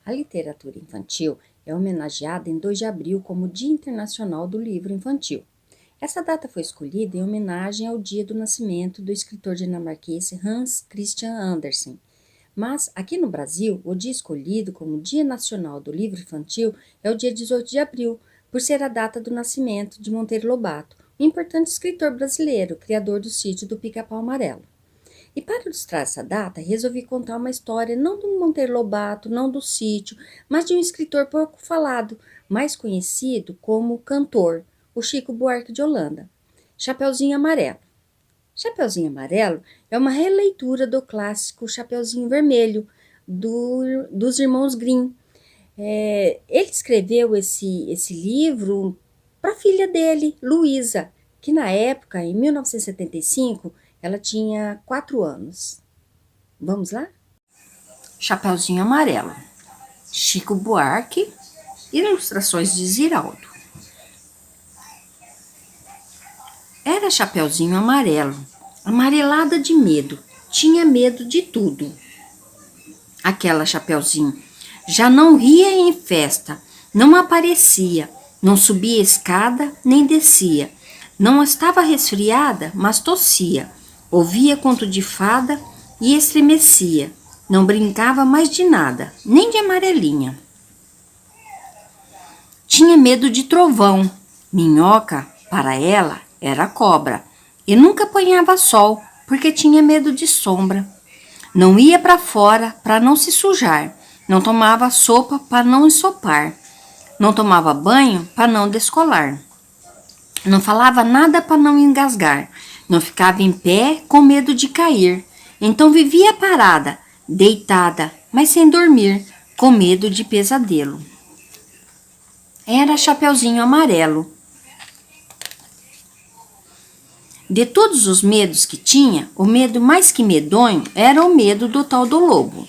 A literatura infantil é homenageada em 2 de abril como Dia Internacional do Livro Infantil. Essa data foi escolhida em homenagem ao dia do nascimento do escritor dinamarquês Hans Christian Andersen. Mas, aqui no Brasil, o dia escolhido como Dia Nacional do Livro Infantil é o dia 18 de abril, por ser a data do nascimento de Monteiro Lobato, um importante escritor brasileiro, criador do Sítio do Pica-Pau Amarelo. E para ilustrar essa data, resolvi contar uma história não do Monteiro Lobato, não do sítio, mas de um escritor pouco falado, mais conhecido como cantor, o Chico Buarque de Holanda. Chapeuzinho Amarelo. Chapeuzinho Amarelo é uma releitura do clássico Chapeuzinho Vermelho, dos irmãos Grimm. Ele escreveu esse livro para a filha dele, Luísa, que na época, em 1975, ela tinha 4 anos. Vamos lá? Chapeuzinho Amarelo. Chico Buarque, ilustrações de Ziraldo. Era Chapeuzinho Amarelo, amarelada de medo, tinha medo de tudo. Aquela Chapeuzinho já não ria em festa, não aparecia, não subia escada nem descia, não estava resfriada, mas tossia. Ouvia conto de fada e estremecia. Não brincava mais de nada, nem de amarelinha. Tinha medo de trovão. Minhoca, para ela, era cobra. E nunca apanhava sol, porque tinha medo de sombra. Não ia para fora para não se sujar. Não tomava sopa para não ensopar. Não tomava banho para não descolar. Não falava nada para não engasgar. Não ficava em pé com medo de cair. Então vivia parada, deitada, mas sem dormir, com medo de pesadelo. Era Chapeuzinho Amarelo. De todos os medos que tinha, o medo mais que medonho era o medo do tal do lobo.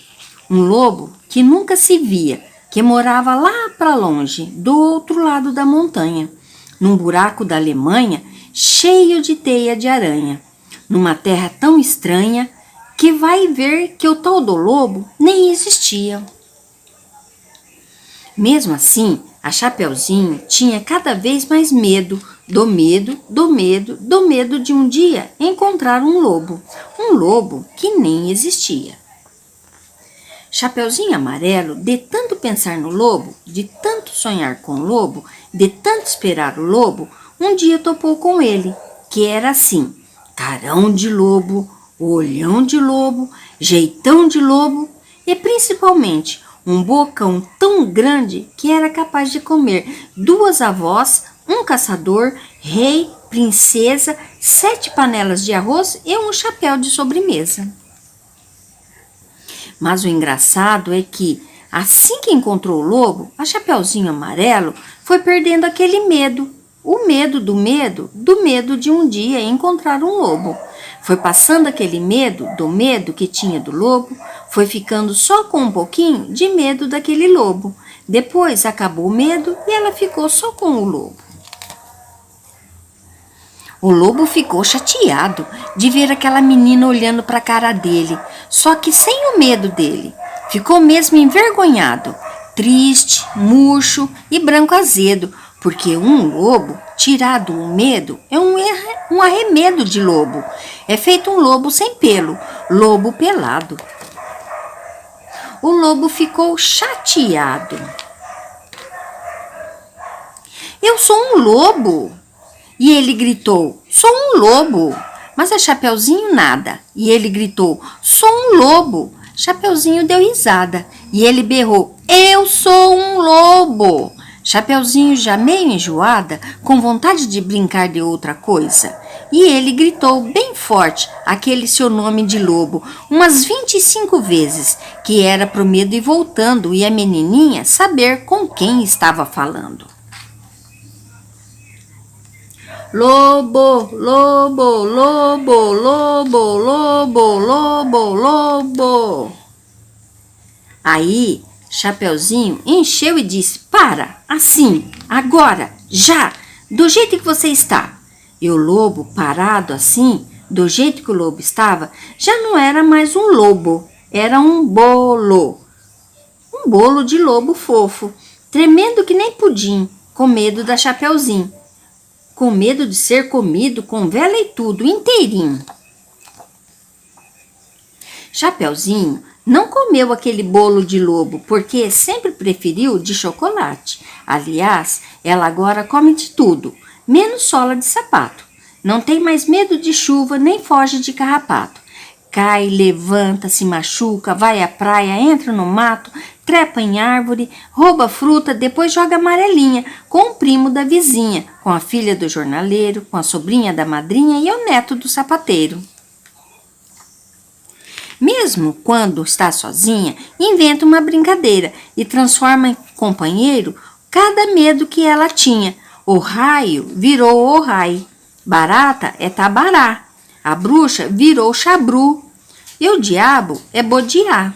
Um lobo que nunca se via, que morava lá para longe, do outro lado da montanha, num buraco da Alemanha, cheio de teia de aranha, numa terra tão estranha que vai ver que o tal do lobo nem existia. Mesmo assim, a Chapeuzinho tinha cada vez mais medo, do medo, do medo, do medo de um dia encontrar um lobo que nem existia. Chapeuzinho Amarelo, de tanto pensar no lobo, de tanto sonhar com o lobo, de tanto esperar o lobo, um dia topou com ele, que era assim: carão de lobo, olhão de lobo, jeitão de lobo e principalmente um bocão tão grande que era capaz de comer 2 avós, um caçador, rei, princesa, 7 panelas de arroz e um chapéu de sobremesa. Mas o engraçado é que, assim que encontrou o lobo, a Chapeuzinho Amarelo foi perdendo aquele medo, o medo do medo de um dia encontrar um lobo. Foi passando aquele medo do medo que tinha do lobo, foi ficando só com um pouquinho de medo daquele lobo. Depois acabou o medo e ela ficou só com o lobo. O lobo ficou chateado de ver aquela menina olhando para a cara dele, só que sem o medo dele. Ficou mesmo envergonhado, triste, murcho e branco azedo, porque um lobo, tirado o medo, é um arremedo de lobo. É feito um lobo sem pelo, lobo pelado. O lobo ficou chateado. Eu sou um lobo! E ele gritou, sou um lobo. Mas a Chapeuzinho nada. E ele gritou, sou um lobo. Chapeuzinho deu risada. E ele berrou, eu sou um lobo. Chapeuzinho já meio enjoada, com vontade de brincar de outra coisa. E ele gritou bem forte aquele seu nome de lobo, umas 25 vezes, que era pro medo ir voltando e a menininha saber com quem estava falando. Lobo, lobo, lobo, lobo, lobo, lobo, lobo. Aí, Chapeuzinho encheu e disse, para, assim, agora, já, do jeito que você está. E o lobo, parado assim, do jeito que o lobo estava, já não era mais um lobo, era um bolo. um bolo de lobo fofo, tremendo que nem pudim, com medo da Chapeuzinho, com medo de ser comido com vela e tudo, inteirinho. Chapeuzinho não comeu aquele bolo de lobo, porque sempre preferiu de chocolate. Aliás, ela agora come de tudo, menos sola de sapato. Não tem mais medo de chuva, nem foge de carrapato. Cai, levanta, se machuca, vai à praia, entra no mato, trepa em árvore, rouba fruta, depois joga amarelinha com o primo da vizinha, com a filha do jornaleiro, com a sobrinha da madrinha e o neto do sapateiro. Mesmo quando está sozinha, inventa uma brincadeira e transforma em companheiro cada medo que ela tinha. O raio virou o rai, barata é tabará, a bruxa virou chabru e o diabo é bodiá.